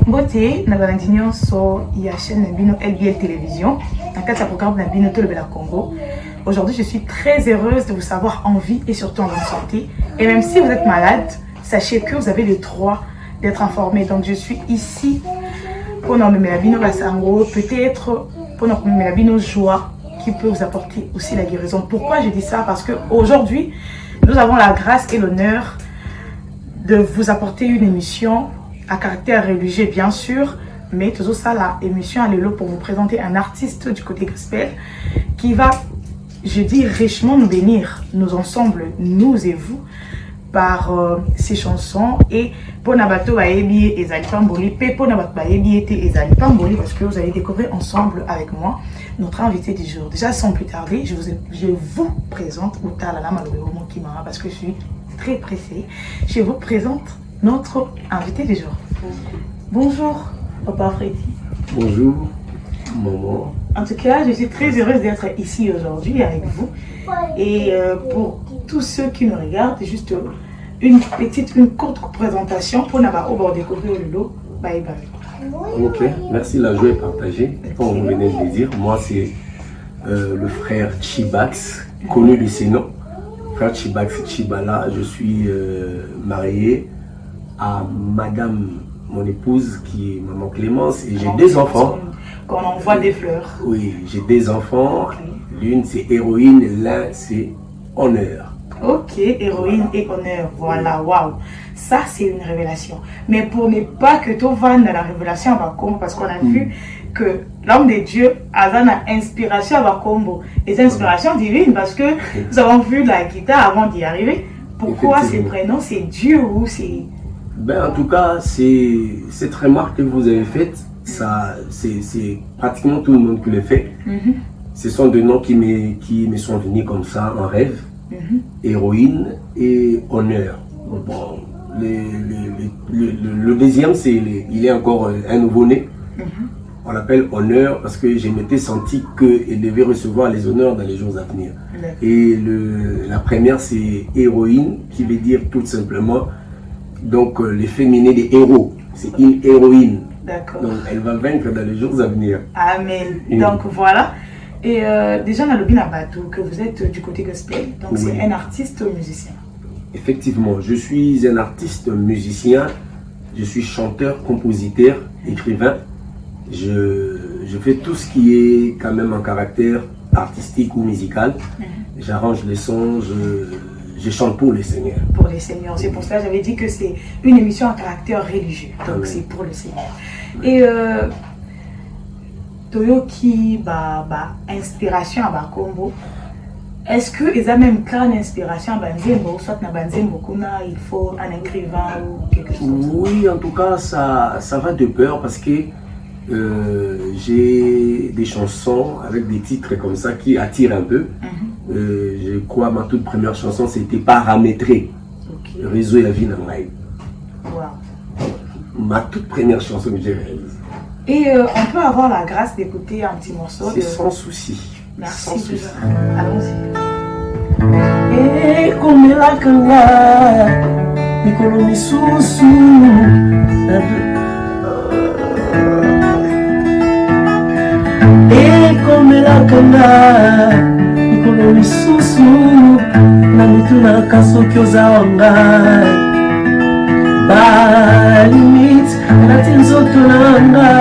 Beauté, na balandi nyonso ya chaîne Nabino LBL Télévision, dans le programme Nabino Tolobela Congo. Aujourd'hui, je suis très heureuse de vous savoir en vie et surtout en bonne santé. Et même si vous êtes malade, sachez que vous avez le droit d'être informé. Donc, je suis ici pour nommer Nabino Basango, peut-être pour nommer Nabino Joie, qui peut vous apporter aussi la guérison. Pourquoi je dis ça? Parce qu'aujourd'hui, nous avons la grâce et l'honneur de vous apporter une émission à caractère religieux, bien sûr, mais tout ça, la émission à l'élo pour vous présenter un artiste du côté gospel qui va, je dis, richement nous bénir, nous ensemble, nous et vous, par ses chansons. Et pour Nabato Baebi et Zali Pamboli, pour Nabato Baebi et Zali Pamboli, parce que vous allez découvrir ensemble avec moi notre invité du jour. Déjà, sans plus tarder, je vous présente Outalala Malobero Kimara, parce que je suis très pressée. Je vous présente notre invité du jour. Bonjour, Papa Freddy. Bonjour, maman. En tout cas, je suis très heureuse d'être ici aujourd'hui avec vous. Et pour tous ceux qui nous regardent, juste une courte présentation pour nous découvrir le lot. Bye bye. Ok, merci, la joie est partagée. Comme vous venez de le dire, moi c'est le frère Chibax, connu de ses noms. Frère Chibax Chibala, je suis marié à madame, mon épouse, qui est maman Clémence, et j'ai deux enfants. Quand on envoie des fleurs. Oui, j'ai deux enfants. L'une c'est Héroïne, l'un c'est Honneur. Ok, Héroïne et Honneur, voilà, waouh. Ça c'est une révélation. Mais pour ne pas que tout va dans la révélation à Bakombo, parce qu'on a vu que l'homme de Dieu a une inspiration à Bakombo. Et c'est une inspiration divine, parce que nous avons vu la guitare avant d'y arriver. Pourquoi ces prénoms? C'est Dieu ou c'est... Ben, en tout cas, cette remarque que vous avez faite, c'est pratiquement tout le monde qui le fait. Ce sont des noms qui me sont venus comme ça en rêve. Héroïne et Honneur. Bon, le deuxième, il est encore un nouveau-né. On l'appelle Honneur parce que je m'étais senti qu'il devait recevoir les honneurs dans les jours à venir. Et la première, c'est Héroïne, qui veut dire tout simplement donc le féminin des héros. C'est une héroïne. D'accord. Donc elle va vaincre dans les jours à venir. Amen. Donc voilà. Et déjà dans le Binabatou, que vous êtes du côté gospel, donc c'est un artiste musicien. Effectivement, je suis un artiste musicien, je suis chanteur, compositeur, écrivain. Je fais tout ce qui est quand même en caractère artistique ou musical. J'arrange les sons, je chante pour les seigneurs. Pour les seigneurs, c'est pour cela que j'avais dit que c'est une émission à caractère religieux, donc c'est pour le Seigneur. Et Toyoki, inspiration à Bakombo. Est-ce qu'ils ont même créé une inspiration à Banzembo, soit na Banzembo, il faut un écrivain ou quelque chose comme ça? Oui, en tout cas, ça va de peur parce que j'ai des chansons avec des titres comme ça qui attirent un peu. Je crois ma toute première chanson c'était Paramétré. Réseau et la vie dans ma toute première chanson que j'ai réalisée. Et on peut avoir la grâce d'écouter un petit morceau. C'est sans souci. Merci. Sans souci. Allons-y. Et comme la kanga, Nicolo Misusu. Et comme la kanga, Nicolo Misusu. Namituna Kasoki Ozawanga. Ba limite, la tinzotulanga.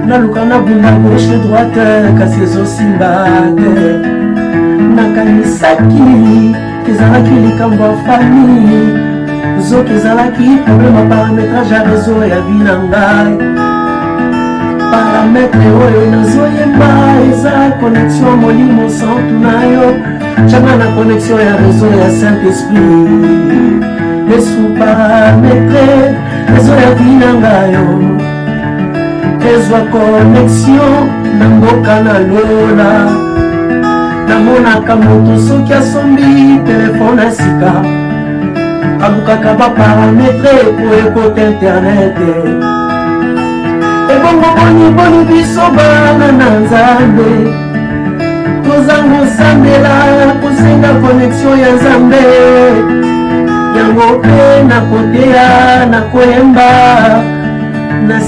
Nalukana bunda gauche droite, kasi ezosimbate. Nakanisaki, ezalaki likambo ya famille. Zoki ezalaki problème paramétrage ya réseau ya vie na ngai. Parametre oyo nazoyemba eza connexion molimo santu na yo. Changa na connexion ya réseau ya Saint-Esprit. Yesu parametre réseau ya vie na ngai yo. Ezwa connexion na mboka na lola. Namonaka moto soki asombi telefone ya sika alukaka baparametre po ekota internet. Ebongo boni biso bana na Nzambe, tozanga osambela kosenga connexion ya Nzambe. Yango pe na koteya na koyemba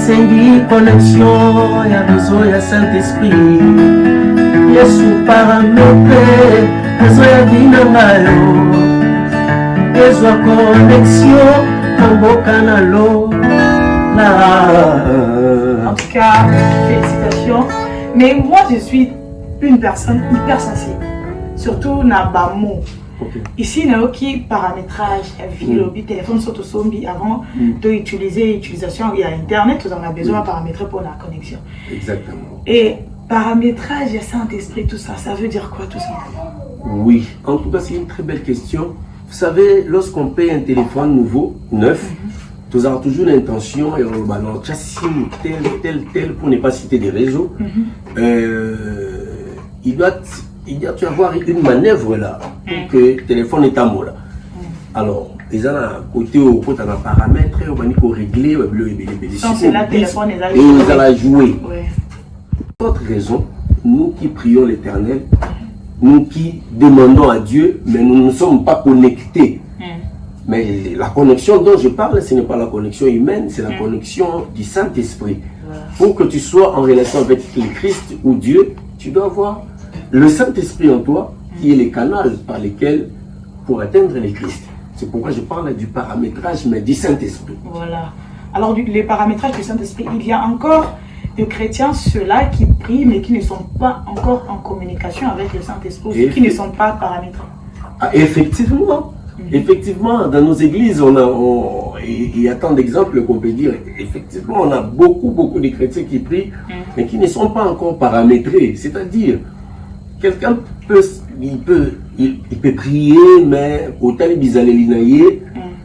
esengi connexion ya réseau ya Saint-Esprit. Yesu parametre réseau ya vie na ngayo ezwa connexion tomboka na lo. En tout cas, félicitations. Mais moi, je suis une personne hyper sensible. Surtout na bamo. Okay. Ici, il y a aussi paramétrage, le téléphone s'auto-sombi avant d'utiliser l'utilisation. Il y a Internet, vous en avez besoin de paramétrer pour la connexion. Exactement. Et paramétrage, il y a Saint-Esprit, tout ça, ça veut dire quoi tout ça? Oui, en tout cas, c'est une très belle question. Vous savez, lorsqu'on paye un téléphone nouveau, neuf, vous avez toujours l'intention, et on balance tel, pour ne pas citer des réseaux, il doit y avoir une manœuvre là, pour que le téléphone est en mode. Alors, ils ont un côté où on a un paramètre, on va régler, c'est là, le téléphone, et ils allons jouer. Ouais. Autre raison, nous qui prions l'Éternel, nous qui demandons à Dieu, mais nous ne sommes pas connectés. Mais la connexion dont je parle, ce n'est pas la connexion humaine, c'est la connexion du Saint-Esprit. Pour que tu sois en relation avec le Christ ou Dieu, tu dois avoir le Saint-Esprit en toi, qui est le canal par lequel pour atteindre le Christ. C'est pourquoi je parle du paramétrage, mais du Saint-Esprit. Voilà. Alors, les paramétrages du Saint-Esprit, il y a encore des chrétiens, ceux-là qui prient, mais qui ne sont pas encore en communication avec le Saint-Esprit, qui ne sont pas paramétrés. Ah, effectivement. Effectivement, dans nos églises, il y a tant d'exemples qu'on peut dire. Effectivement, on a beaucoup de chrétiens qui prient, mais qui ne sont pas encore paramétrés. C'est-à-dire, quelqu'un peut prier, mais au tal bizalelinaye,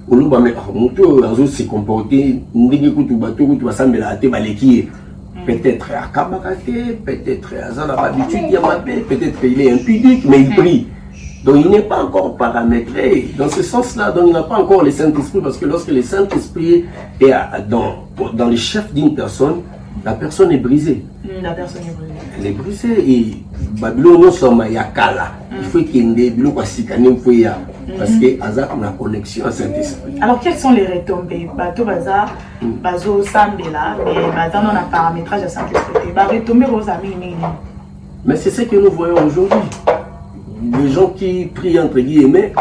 au lieu de se comporter, peut-être à Kabakate, peut-être à Zanababitude Yamabé, peut-être qu'il est impudique, mais il prie. Donc il n'est pas encore paramétré. Dans ce sens-là, donc il n'a pas encore le Saint-Esprit, parce que lorsque le Saint-Esprit est dans le chef d'une personne, la personne est brisée. La personne est brisée. Elle est brisée et Babylone non seulement yakala. Il faut qu'il y ait des bilo quoi sikanem faut ya parce que Azak a une connexion à Saint-Esprit. Alors quelles sont les retombées? Bateau baza bazo sambela mais baza non a paramétrage à Saint-Esprit. Ba retombées vos amis nini. Mais c'est ce que nous voyons aujourd'hui. Les gens qui prient entre guillemets,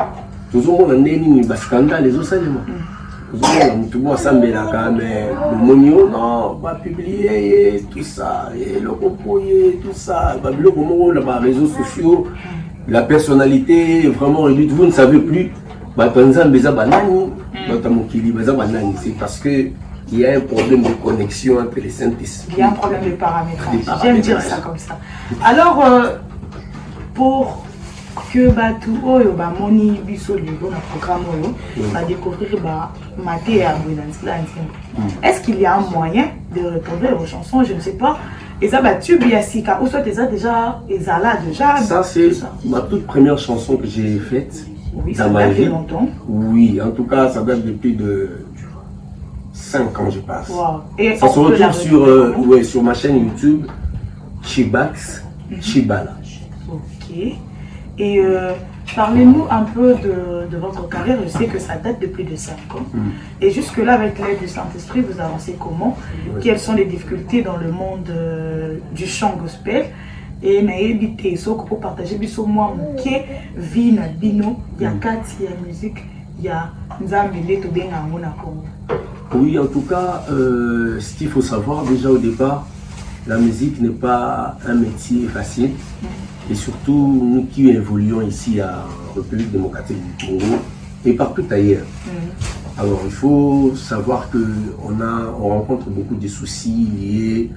toujours on a neni ba scandale les autres éléments. Tout le monde s'embêta quand même, le monio, non, va publier tout ça, et le compoyer, tout ça, les réseaux sociaux, la personnalité est vraiment réduite, vous ne savez plus, c'est parce qu'il y a un problème de connexion entre les Saint-Esprit. Il y a un problème de paramétrage, j'aime dire ça comme ça. Alors, pour que tout moni biso dans le programme va découvrir maté à est-ce qu'il y a un moyen de retrouver vos chansons? Je ne sais pas. Et ça tu biasika ou soit déjà là déjà. Ça c'est ma toute première chanson que j'ai faite dans ma vie. Longtemps. Oui, en tout cas ça date depuis de 5 ans je passe. Wow. Et ça se retrouve sur ma chaîne YouTube Chibax Chibala. Ok. Et parlez-nous un peu de votre carrière. Je sais que ça date de plus de 5 ans. Et jusque-là, avec l'aide du Saint-Esprit, vous avancez comment? Quelles sont les difficultés dans le monde du chant gospel? Et n'ayez pour partager moi qui vie na bino, il y a 4 musique, il y a Nzambele to benga ngona Congo. Oui, en tout cas, ce qu'il faut savoir déjà au départ, la musique n'est pas un métier facile. Et surtout, nous qui évoluons ici à République démocratique du Congo et partout ailleurs. Alors, il faut savoir qu'on rencontre beaucoup de soucis liés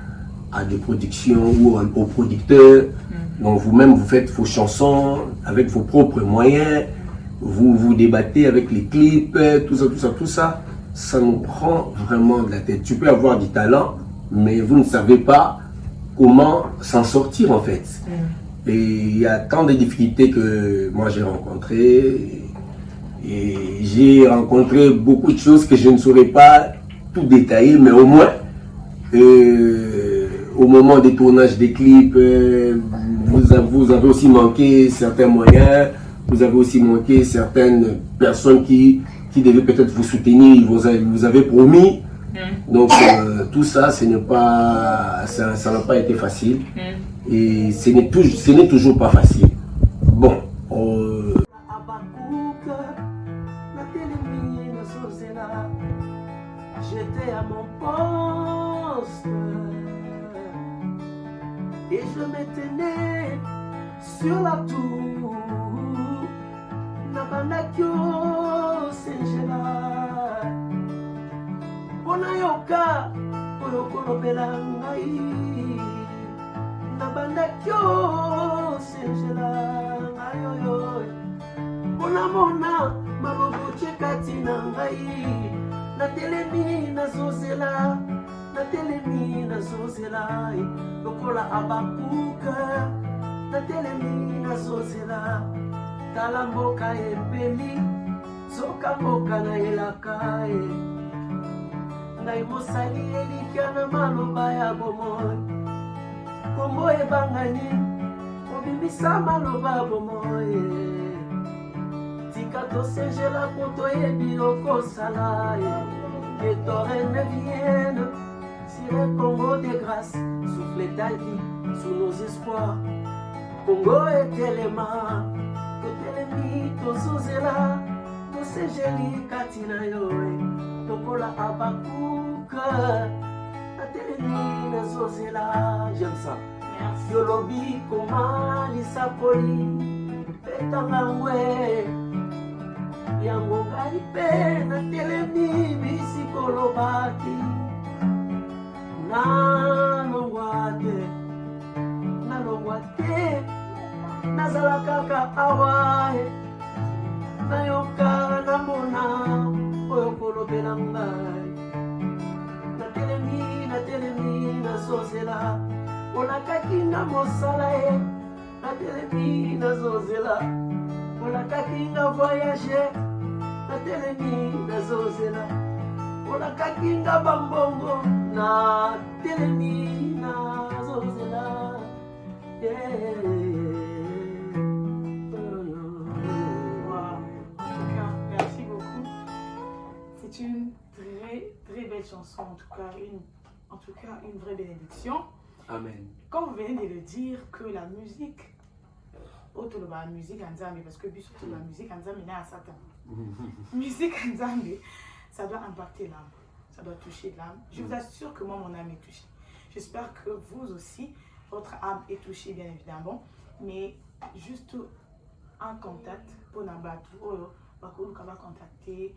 à des productions ou aux producteurs. Donc, vous-même, vous faites vos chansons avec vos propres moyens. Vous débattez avec les clips, tout ça. Ça nous prend vraiment de la tête. Tu peux avoir du talent, mais vous ne savez pas comment s'en sortir en fait. Et il y a tant de difficultés que moi j'ai rencontrées. Et j'ai rencontré beaucoup de choses que je ne saurais pas tout détailler, mais au moins, au moment des tournages des clips, vous avez aussi manqué certains moyens, vous avez aussi manqué certaines personnes qui devaient peut-être vous soutenir, vous avez promis Donc tout ça, ça n'a pas été facile. Et ce n'est toujours pas facile. Bon. J'étais à mon poste et je m'étais né sur la tour. Nabandakyo Senjela Bonayoka Oyokolo Belangai Nabandakyo Senjela Ayoyo Bonamona Malobo Chekati Nangai Natelemi Nazozela Natelemi Nazozela Lokola Abakuka Natelemi Nazozela Tala mboka ebeli Soka mboka na elaka Ngai mosali elikia na maloba ya bomoi Kombo ebangani Obimisa maloba bomoi Tika tosengela poto yebi okosala Que ton règne vienne Sur le Congo de grâce Souffle ta vie sous nos espoirs Congo etelema Totelemi tozozela Tosengeli katina yoe Tokola abakuka Atelemi nazozela J'aime ça. Merci. Yolobi koma lisapoli Petanga mwe Yango ngai pe natelemi bisikolobaki Nalongwa te Nazala kaka awae Nayoka namona Oyokolobela ngai Natelemi nazozela Olakaki na mosala Natelemi nazozela Olakaki na voyage Natelemi nazozela Olakaki na bambongo Natelemi nazozela Merci beaucoup. C'est une très belle chanson, en tout cas une vraie bénédiction. Amen. Comme vous venez de le dire, que la musique, la musique Nzambe, parce que surtout la musique Nzambe n'est à Satan. Musique Nzambe, ça doit impacter l'âme, ça doit toucher l'âme. Je vous assure que moi, mon âme est touchée. J'espère que vous aussi, votre âme est touchée, bien évidemment. Mais juste un contact pour Nambatu, on va contacter.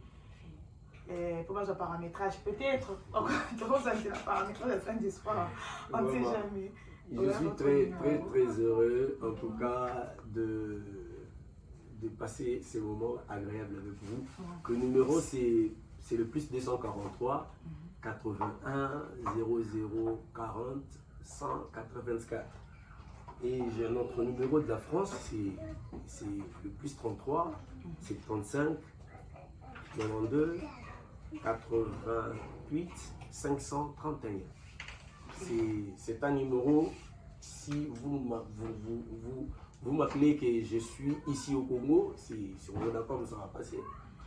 Pour moi, paramétrage, peut-être. Encore, ça c'est la paramétrage à fin d'espoir. On ne sait jamais. Je suis très heureux, en tout cas, de passer ces moments agréables avec vous. Le numéro, c'est le plus 243 81 00 40 184. Et j'ai notre numéro de la France, c'est le plus 33 75 92 88 531. C'est un numéro, si vous m'appelez que je suis ici au Congo, si on est d'accord, ça va passer.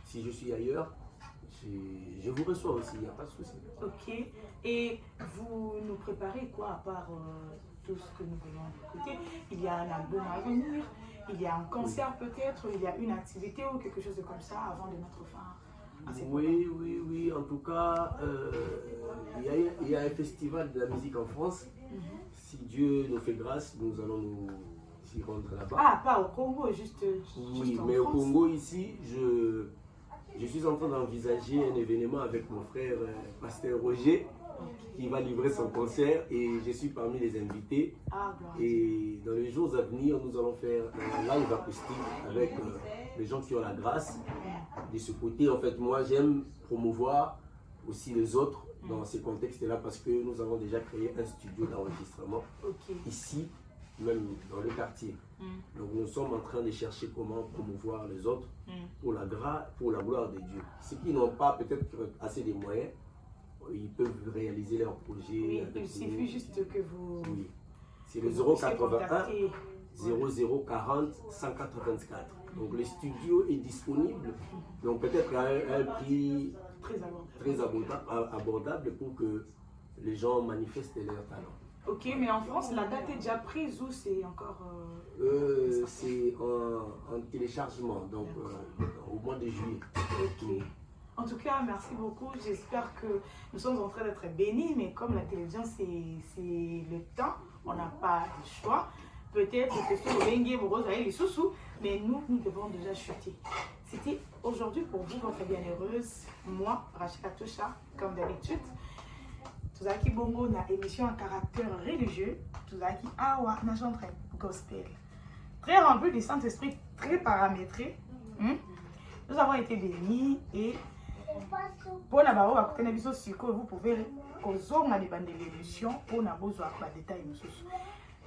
Si je suis ailleurs, je vous reçois aussi, il n'y a pas de souci. Ok, et vous nous préparez quoi à part tout ce que nous venons d'écouter? Il y a un album à venir, il y a un concert peut-être, il y a une activité ou quelque chose de comme ça avant de mettre fin à cette Oui, en tout cas, il y a un festival de la musique en France. Si Dieu nous fait grâce, nous allons nous y rendre là-bas. Ah, pas au Congo, juste oui, en mais France. Au Congo, ici, je suis en train d'envisager un événement avec mon frère Pasteur Roger qui va livrer son concert et je suis parmi les invités. Et dans les jours à venir, nous allons faire un live acoustique avec les gens qui ont la grâce. De ce côté, en fait, moi j'aime promouvoir aussi les autres dans ces contextes-là parce que nous avons déjà créé un studio d'enregistrement ici, même dans le quartier. Donc nous sommes en train de chercher comment promouvoir les autres pour la gloire de Dieu. Ceux qui n'ont pas peut-être assez de moyens, ils peuvent réaliser leurs projets. Oui, il suffit juste que vous... Oui. C'est le 081 0040 184. Donc le studio est disponible. Donc peut-être à un prix Très abordable. Abordable pour que les gens manifestent leur talent. Ok, mais en France, la date est déjà prise ou c'est encore... C'est en téléchargement, donc au mois de juillet. Ok. En tout cas, merci beaucoup. J'espère que nous sommes en train d'être bénis, mais comme la télévision, c'est le temps, on n'a pas le choix. Peut-être que c'est le Bengue, Boros, les sous-sous, mais nous devons déjà chuter. C'était aujourd'hui pour vous, votre bienheureuse, moi, Rachel Katosha, comme d'habitude. Tout ça qui bongo na émission à caractère religieux, tout ça qui awa na chantre gospel. Très rempli du Saint-Esprit, très paramétré. Nous avons été bénis et pour na bao ba kutena biso siko vous pouvez kozonga les bandes de l'émission pour na besoin ba détails nous.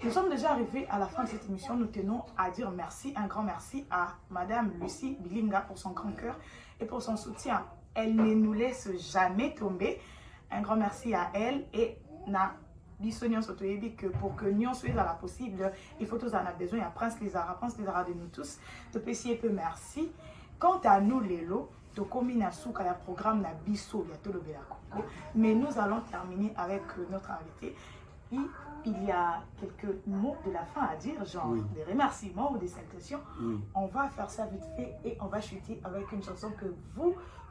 Nous sommes déjà arrivés à la fin de cette émission. Nous tenons à dire merci, un grand merci à Madame Lucie Bilinga pour son grand cœur et pour son soutien. Elle ne nous laisse jamais tomber. Un grand merci à elle et na bisognon sotoyebi que pour que nous soyons à la possible, il faut tous en avoir besoin. Il y a Prince Lézara de nous tous. De pécier peu merci. Quant à nous les lots, de combiner souka le programme na biso ya tolo belako. Mais nous allons terminer avec notre invité. Il y a quelques mots de la fin à dire, genre des remerciements ou des salutations. On va faire ça vite fait et on va chuter avec une chanson que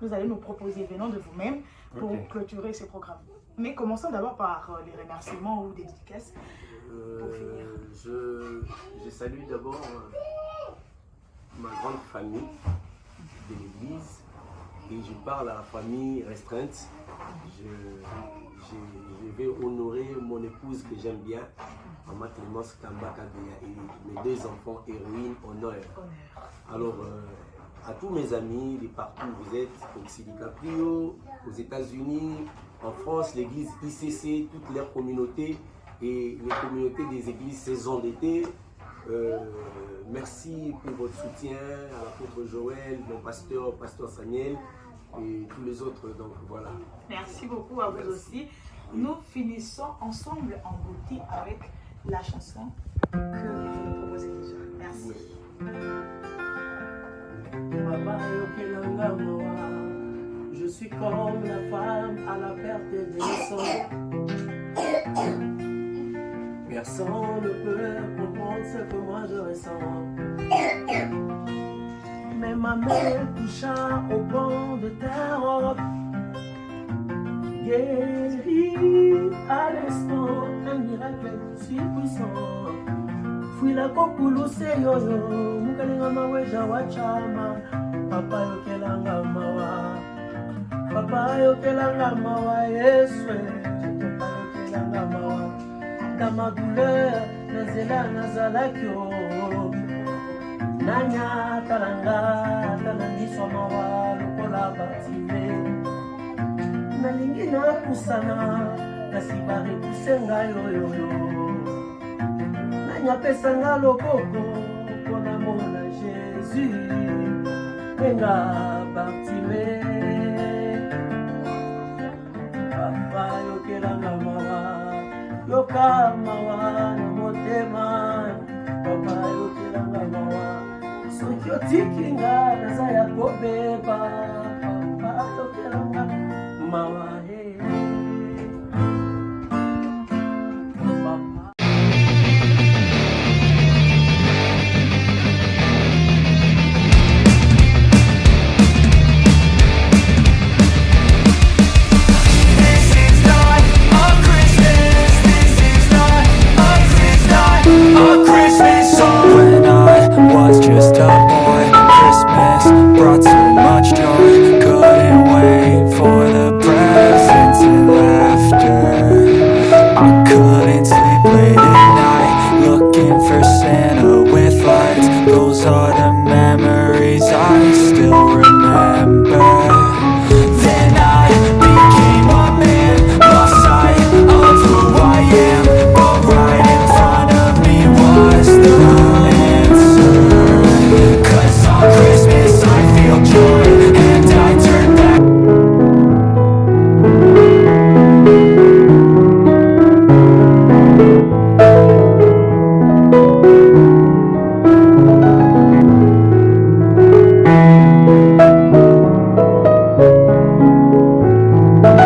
nous allez nous proposer venant de vous-même pour clôturer ce programme. Mais commençons d'abord par les remerciements ou des dédicaces pour finir. Je salue d'abord ma grande famille de l'église et je parle à la famille restreinte. Je vais honorer mon épouse que j'aime bien, Maman Clémence Kambaka et mes deux enfants héroïnes honneur. Alors, à tous mes amis, de partout où vous êtes, au Sidi Caprio, aux États-Unis, en France, l'église ICC, toutes leurs communautés et les communautés des églises saison d'été. Merci pour votre soutien à l'apôtre Joël, mon pasteur Samuel et tous les autres. Donc voilà. Merci beaucoup à vous aussi. Nous finissons ensemble en beauté avec la chanson que vous nous proposez déjà. Merci. Je suis comme la femme à la perte des sangs. Personne ne peut comprendre ce que moi je ressens. Mais ma main toucha au bord de ta robe. Guéri à l'instant, un miracle si puissant. Fui la kokulu se yoyo, mukalinga maweja wachama. Papa yokelanga mawa, papa yokelanga mawa, Yeswe. Papa yokelanga mawa, dans ma douleur, nazela nazalakyo. Nanya talanga, talangiswa mawa, lokola batime. Nalingi na kusana, nasibari kusenga yoyoyo. Nanya pesanga lokoko, kona mona Jésus. Venga batime. Papa yokelanga mawa, yoka mawa na motema. Papa yokelanga mawa, soki otikinga naza ya kobeba. Papa yokelanga mawa